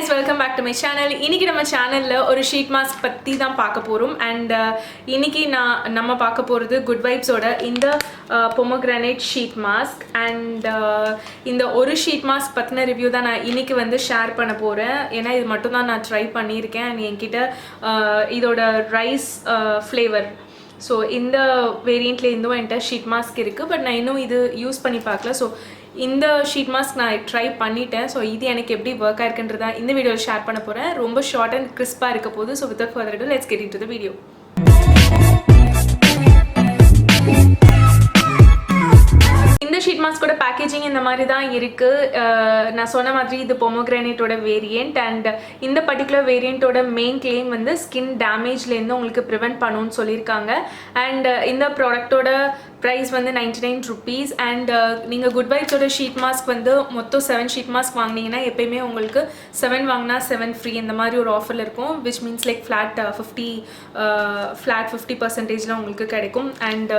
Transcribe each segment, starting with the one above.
guys, welcome back to my channel. இன்னைக்கு நம்ம சேனல்ல ஒரு ஷீட் மாஸ்க் பத்தி தான் பார்க்க போறோம் and இன்னைக்கு நம்ம பார்க்க போறது குட் வைப்ஸ் ஓட இந்த pomegranate sheet mask and இந்த ஒரு ஷீட் மாஸ்க் பத்தின ரிவ்யூ தான் நான் இன்னைக்கு வந்து ஷேர் பண்ண போறேன். ஏன்னா இது மட்டும் தான் நான் ட்ரை பண்ணியிருக்கேன் and என்கிட்ட இதோட ரைஸ் ஃப்ளேவர் ஸோ இந்த வேரியண்ட்ல இருந்தும் என்கிட்ட ஷீட் மாஸ்க் இருக்குது. பட் நான் இன்னும் இது யூஸ் பண்ணி பார்க்கல. ஸோ இந்த ஷீட் மாஸ்க் நான் ட்ரை பண்ணிட்டேன். ஸோ இது எனக்கு எப்படி ஒர்க் ஆயிருக்குன்றதா இந்த வீடியோவில் ஷேர் பண்ண போகிறேன். ரொம்ப ஷார்ட் அண்ட் கிறிஸ்பாக இருக்க போகுது. So without further ado, let's get into the video. இந்த ஷீட் மாஸ்கோட பேக்கேஜிங் இந்த மாதிரி தான் இருக்குது. நான் சொன்ன மாதிரி இது பொமோகிரானேட்டோட வேரியண்ட் அண்ட் இந்த பர்டிகுலர் வேரியண்ட்டோட மெயின் கிளைம் வந்து ஸ்கின் டேமேஜ்லேருந்து உங்களுக்கு ப்ரிவெண்ட் பண்ணுன்னு சொல்லியிருக்காங்க. அண்ட் இந்த ப்ராடக்டோட ப்ரைஸ் வந்து 99 rupees அண்ட் நீங்கள் குட் வைப்ஸோட ஷீட் மாஸ்க் வந்து மொத்தம் 7 ஷீட் மாஸ்க் வாங்கினீங்கன்னா எப்பயுமே உங்களுக்கு 7 வாங்கினா 7 ஃப்ரீ இந்த மாதிரி ஒரு ஆஃபரில் இருக்கும். விச் மீன்ஸ் லைக் ஃப்ளாட் 50% உங்களுக்கு கிடைக்கும். அண்ட்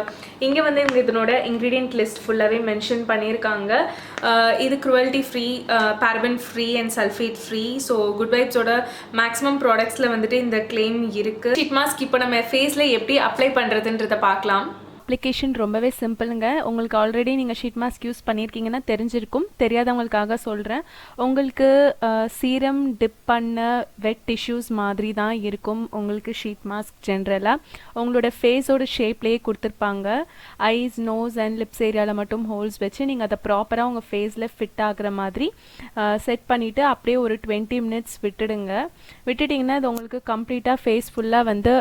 இங்கே வந்து இவங்க இதனோட இன்க்ரீடியன்ட் லிஸ்ட் ஃபுல்லாகவே மென்ஷன் பண்ணியிருக்காங்க. இது cruelty free, paraben free and sulphate free. So good வைப்ஸோட மேக்ஸிமம் ப்ராடக்ட்ஸில் வந்துட்டு இந்த கிளைம் இருக்குது. ஷீட் மாஸ்க் இப்போ நம்ம ஃபேஸில் எப்படி அப்ளை பண்ணுறதுன்றதை பார்க்கலாம். அப்ளிகேஷன் ரொம்பவே சிம்பிளுங்க. உங்களுக்கு ஆல்ரெடி நீங்கள் ஷீட் மாஸ்க் யூஸ் பண்ணியிருக்கீங்கன்னா தெரிஞ்சிருக்கும். தெரியாதவங்களுக்காக சொல்கிறேன். உங்களுக்கு சீரம் டிப் பண்ண வெட் டிஷ்யூஸ் மாதிரி தான் இருக்கும் உங்களுக்கு ஷீட் மாஸ்க். ஜென்ரலாக உங்களோட ஃபேஸோட ஷேப்லேயே கொடுத்துருப்பாங்க. ஐஸ், நோஸ் அண்ட் லிப்ஸ் ஏரியாவில் மட்டும் ஹோல்ஸ் வச்சு நீங்கள் அதை ப்ராப்பராக உங்கள் ஃபேஸில் ஃபிட் ஆகுற மாதிரி செட் பண்ணிவிட்டு அப்படியே ஒரு 20 minutes விட்டுட்டிங்கன்னா அது உங்களுக்கு கம்ப்ளீட்டாக ஃபேஸ் ஃபுல்லாக வந்து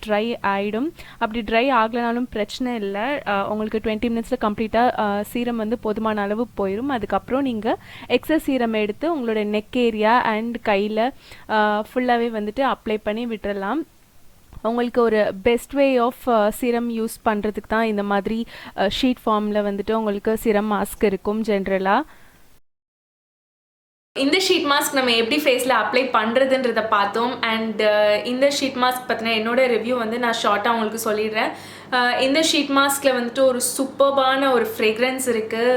ட்ரை ஆகிடும். அப்படி ட்ரை ஆகலைனாலும் பிரச்சனை இல்லை. உங்களுக்கு 20 minutesல கம்ப்ளீட்டாக சீரம் வந்து போதுமான அளவு போயிடும். அதுக்கப்புறம் நீங்கள் எக்ஸஸ் சீரம் எடுத்து உங்களோட நெக் ஏரியா அண்ட் கையில் ஃபுல்லாகவே வந்துட்டு அப்ளை பண்ணி விட்டுடலாம். உங்களுக்கு ஒரு best way of serum use பண்ணுறதுக்கு தான் இந்த மாதிரி ஷீட் ஃபார்மில் வந்துட்டு உங்களுக்கு சீரம் மாஸ்க் இருக்கும் ஜென்ரலாக. இந்த ஷீட் மாஸ்க் நம்ம எப்படி ஃபேஸில் அப்ளை பண்ணுறதுன்றதை பார்த்தோம். அண்ட் இந்த ஷீட் மாஸ்க் பற்றின என்னோட ரிவ்யூ வந்து நான் ஷார்ட்டாக உங்களுக்கு சொல்லிடுறேன். இந்த ஷீட் மாஸ்கில் வந்துட்டு ஒரு சூப்பர்பான ஒரு ஃப்ரேக்ரன்ஸ் இருக்குது.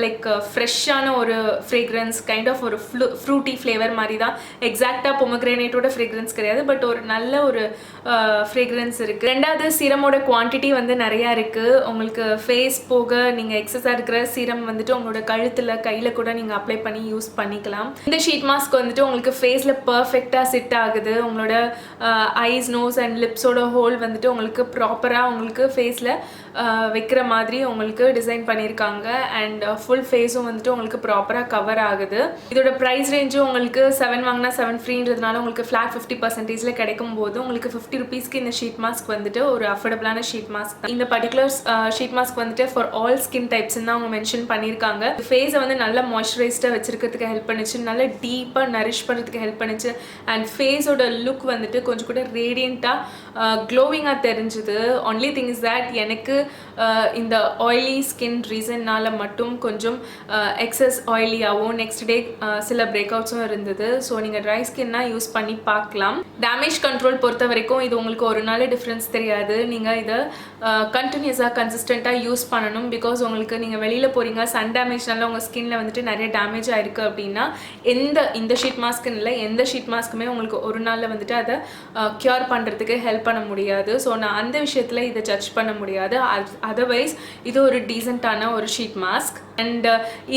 லைக் ஃப்ரெஷ்ஷான ஒரு ஃப்ரேக்ரன்ஸ், கைண்ட் ஆஃப் ஒரு ஃப்ரூட்டி ஃப்ளேவர் மாதிரி தான். எக்ஸாக்டாக பொமோகிரானேட்டோட ஃப்ரேக்ரன்ஸ் கிடையாது, பட் ஒரு நல்ல ஒரு ஃப்ரேக்ரன்ஸ் இருக்குது. ரெண்டாவது சீரமோட குவான்டிட்டி வந்து நிறையா இருக்குது. உங்களுக்கு ஃபேஸ் போக நீங்கள் எக்ஸஸாக இருக்கிற சீரம் வந்துட்டு உங்களோட கழுத்தில் கையில் கூட நீங்கள் அப்ளை பண்ணி யூஸ் பண்ணிக்கலாம். இந்த ஷீட் மாஸ்க் வந்துட்டு உங்களுக்கு ஃபேஸில் பர்ஃபெக்டாக செட் ஆகுது. உங்களோட ஐஸ், நோஸ் அண்ட் லிப்ஸோட ஹோல் வந்துட்டு உங்களுக்கு ப்ராப்பராக உங்களுக்கு ஃபேஸில் வைக்கிற மாதிரி உங்களுக்கு டிசைன் பண்ணியிருக்காங்க. அண்ட் ஃபுல் ஃபேஸும் வந்துட்டு உங்களுக்கு ப்ராப்பராக கவர் ஆகுது. இதோட ப்ரைஸ் ரேஞ்சும் உங்களுக்கு 7 வாங்கினா 7 ஃப்ரீன்றதுனால உங்களுக்கு ஃப்ளாட் 50%ல கிடைக்கும் போது உங்களுக்கு 50 rupeesக்கு இந்த ஷீட் மாஸ்க் வந்துட்டு ஒரு அஃபோர்டபுளான ஷீட் மாஸ்க். இந்த பர்டிகுலர் ஷீட் மாஸ்க் வந்துட்டு ஃபார் ஆல் ஸ்கின் டைப்ஸ்ன்னு தான் அவங்க மென்ஷன் பண்ணியிருக்காங்க. ஃபேஸை வந்து நல்லா மாய்ஸ்சரைஸ்டாக வச்சிருக்கிறதுக்கு ஹெல்ப் பண்ணிச்சு, நல்லா டீப்பாக நரிஷ் பண்ணுறதுக்கு ஹெல்ப் பண்ணிச்சு. அண்ட் ஃபேஸோட லுக் வந்துட்டு கொஞ்சம் கூட ரேடியண்ட்டாக க்ளோவிங்காக தெரிஞ்சுது. ஒன்லி திங் இஸ் தேட் எனக்கு இந்த ஆயிலி ஸ்கின் ரீசன்னால் மட்டும் கொஞ்சம் எக்ஸஸ் ஆயிலியாகவும் நெக்ஸ்ட் டே சில பிரேக் அவுட்ஸும் இருந்தது. ஸோ நீங்கள் ட்ரை ஸ்கின்னா யூஸ் பண்ணி பார்க்கலாம். டேமேஜ் கண்ட்ரோல் பொறுத்த வரைக்கும் இது உங்களுக்கு ஒரு நாள் டிஃப்ரென்ஸ் தெரியாது. நீங்கள் இதை கண்டினியூஸாக கன்சிஸ்டண்ட்டாக யூஸ் பண்ணணும். பிகாஸ் உங்களுக்கு நீங்கள் வெளியில் போகிறீங்க, சன் டேமேஜ்னால உங்கள் ஸ்கின்ல வந்துட்டு நிறைய டேமேஜ் ஆயிருக்கு அப்படின்னா இந்த ஷீட் மாஸ்க்குன்னு இல்லை, எந்த ஷீட் மாஸ்க்குமே உங்களுக்கு ஒரு நாளில் வந்துட்டு அதை க்யூர் பண்ணுறதுக்கு ஹெல்ப் பண்ண முடியாது. ஸோ நான் அந்த விஷயத்தில் இதை ஜட்ஜ் பண்ண முடியாது. அதர்வைஸ் இது ஒரு டீசெண்டான ஒரு ஷீட் மாஸ்க். அண்ட்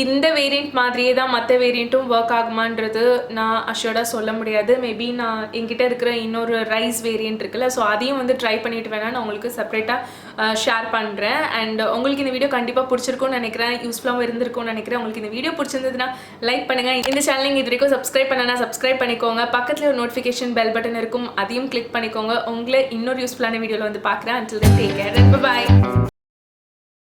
இந்த வேரியண்ட் மாதிரியே தான் மற்ற வேரியண்ட்டும் ஒர்க் ஆகுமான்றது நான் அஷ்யூர்டாக சொல்ல முடியாது. மேபி நான் என்கிட்ட இருக்கிற இன்னொரு ரைஸ் வேரியண்ட் இருக்குல்ல, ஸோ அதையும் வந்து ட்ரை பண்ணிட்டு வேணா நான் உங்களுக்கு செப்பரேட்டாக ஷேர் பண்ணுறேன். அண்ட் உங்களுக்கு இந்த வீடியோ கண்டிப்பாக பிடிச்சிருக்கும்னு நினைக்கிறேன், யூஸ்ஃபுல்லாகவும் இருந்திருக்கும்னு நினைக்கிறேன். உங்களுக்கு இந்த வீடியோ பிடிச்சிருந்ததுன்னா லைக் பண்ணுங்கள். இந்த சேனல் இது வரைக்கும் சப்ஸ்கிரைப் பண்ணனா சப்ஸ்கிரைப் பண்ணிக்கோங்க. பக்கத்தில் ஒரு நோட்டிஃபிகேஷன் பெல் பட்டன் இருக்கும், அதையும் கிளிக் பண்ணிக்கோங்க. உங்களை இன்னொரு யூஸ்ஃபுல்லான வீடியோவில் வந்து பார்க்குறேன். until then take care and bye bye.